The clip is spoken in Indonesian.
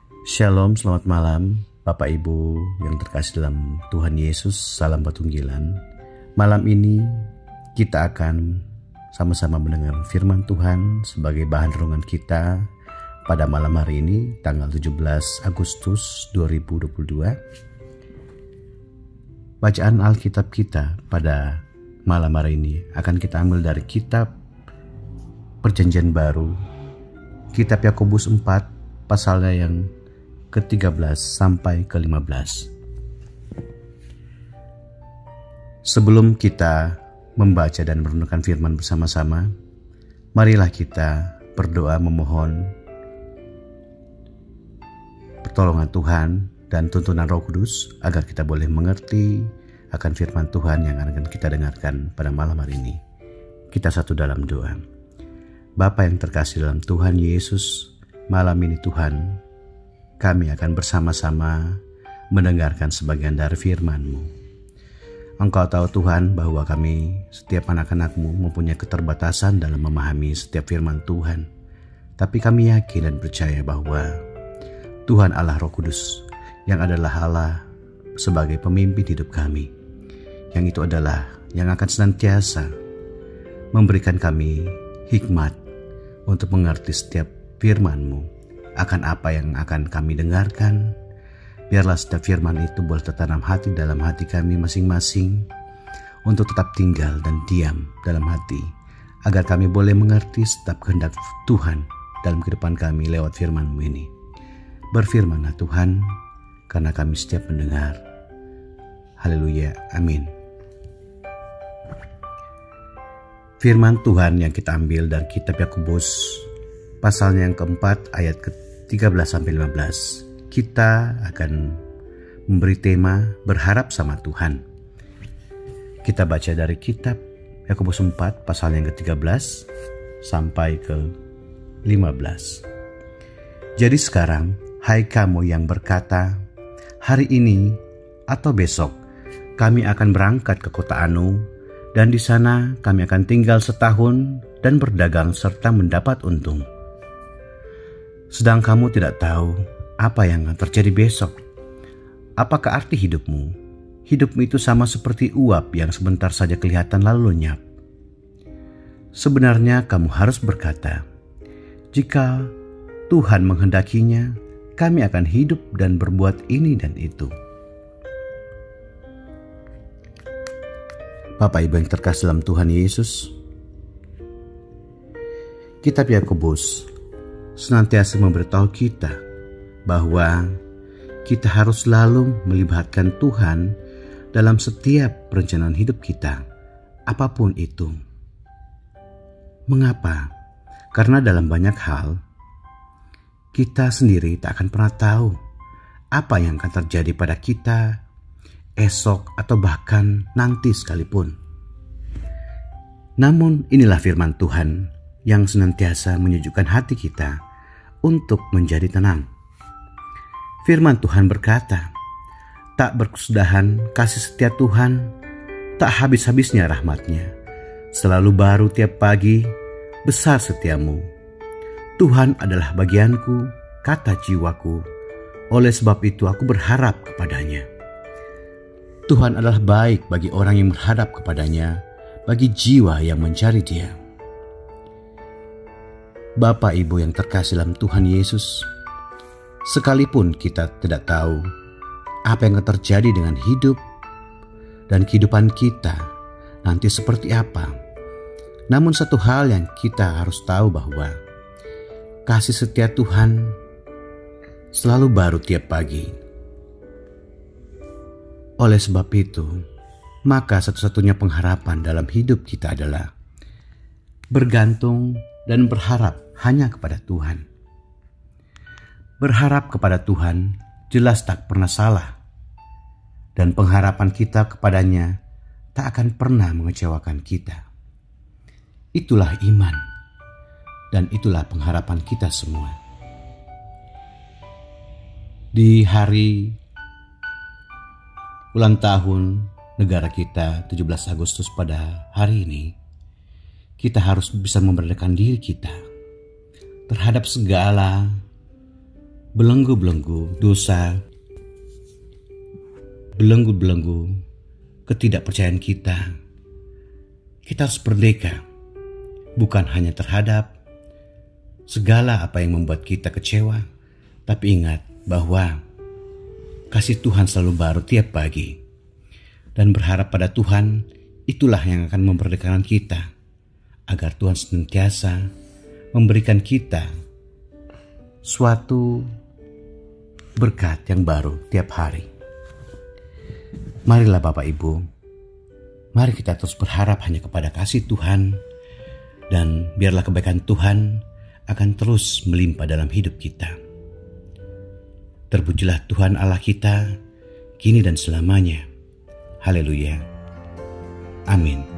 Shalom, selamat malam Bapak Ibu yang terkasih dalam Tuhan Yesus. Salam Patunggilan. Malam ini kita akan sama-sama mendengar firman Tuhan sebagai bahan renungan kita pada malam hari ini, tanggal 17 Agustus 2022. Bacaan Alkitab kita pada malam hari ini akan kita ambil dari kitab Perjanjian Baru, kitab Yakobus 4, pasalnya yang ke-13 sampai ke-15. Sebelum kita membaca dan merenungkan firman bersama-sama, marilah kita berdoa memohon pertolongan Tuhan dan tuntunan Roh Kudus agar kita boleh mengerti akan firman Tuhan yang akan kita dengarkan pada malam hari ini. Kita satu dalam doa. Bapa yang terkasih dalam Tuhan Yesus, malam ini Tuhan, kami akan bersama-sama mendengarkan sebagian dari firman-Mu. Engkau tahu Tuhan bahwa kami setiap anak-anak-Mu mempunyai keterbatasan dalam memahami setiap firman Tuhan. Tapi kami yakin dan percaya bahwa Tuhan Allah Roh Kudus yang adalah Allah sebagai pemimpin hidup kami, yang itu adalah yang akan senantiasa memberikan kami hikmat untuk mengerti setiap firman-Mu akan apa yang akan kami dengarkan. Biarlah setiap firman itu boleh tertanam hati dalam hati kami masing-masing untuk tetap tinggal dan diam dalam hati, agar kami boleh mengerti setiap kehendak Tuhan dalam kehidupan kami lewat firman-Mu ini. Berfirmanlah Tuhan, karena kami setiap mendengar. Haleluya, amin. Firman Tuhan yang kita ambil dari kitab Yakobus pasalnya yang keempat ayat ke-13-15. Kita akan memberi tema berharap sama Tuhan. Kita baca dari kitab Yakobus 4 pasal yang ke-13 sampai ke-15. Jadi sekarang, hai kamu yang berkata, hari ini atau besok kami akan berangkat ke kota Anu, dan di sana kami akan tinggal setahun dan berdagang serta mendapat untung. Sedang kamu tidak tahu apa yang akan terjadi besok. Apakah arti hidupmu? Hidupmu itu sama seperti uap yang sebentar saja kelihatan lalu lenyap. Sebenarnya kamu harus berkata, jika Tuhan menghendakinya, kami akan hidup dan berbuat ini dan itu. Bapak Ibu yang terkasih dalam Tuhan Yesus, kitab Yakobus senantiasa memberitahu kita bahwa kita harus selalu melibatkan Tuhan dalam setiap perencanaan hidup kita, apapun itu. Mengapa? Karena dalam banyak hal, kita sendiri tak akan pernah tahu apa yang akan terjadi pada kita esok atau bahkan nanti sekalipun. Namun inilah firman Tuhan yang senantiasa menyejukkan hati kita untuk menjadi tenang. Firman Tuhan berkata, tak berkesudahan kasih setia Tuhan, tak habis-habisnya rahmat-Nya. Selalu baru tiap pagi, besar setiamu. Tuhan adalah bagianku, kata jiwaku. Oleh sebab itu aku berharap kepadanya. Tuhan adalah baik bagi orang yang berharap kepadanya, bagi jiwa yang mencari Dia. Bapak Ibu yang terkasih dalam Tuhan Yesus, sekalipun kita tidak tahu apa yang akan terjadi dengan hidup dan kehidupan kita nanti seperti apa, namun satu hal yang kita harus tahu bahwa kasih setia Tuhan selalu baru tiap pagi. Oleh sebab itu, maka satu-satunya pengharapan dalam hidup kita adalah bergantung dan berharap hanya kepada Tuhan. Berharap kepada Tuhan jelas tak pernah salah, dan pengharapan kita kepadanya tak akan pernah mengecewakan kita. Itulah iman, dan itulah pengharapan kita semua. Di hari ulang tahun negara kita 17 Agustus pada hari ini, kita harus bisa memberdayakan diri kita terhadap segala belenggu-belenggu dosa, belenggu-belenggu ketidakpercayaan kita harus merdeka, bukan hanya terhadap segala apa yang membuat kita kecewa, tapi ingat bahwa kasih Tuhan selalu baru tiap pagi. Dan berharap pada Tuhan, itulah yang akan memerdekakan kita, agar Tuhan senantiasa memberikan kita suatu berkat yang baru tiap hari. Marilah Bapak Ibu, mari kita terus berharap hanya kepada kasih Tuhan, dan biarlah kebaikan Tuhan akan terus melimpah dalam hidup kita. Terpujilah Tuhan Allah kita, kini dan selamanya. Haleluya. Amin.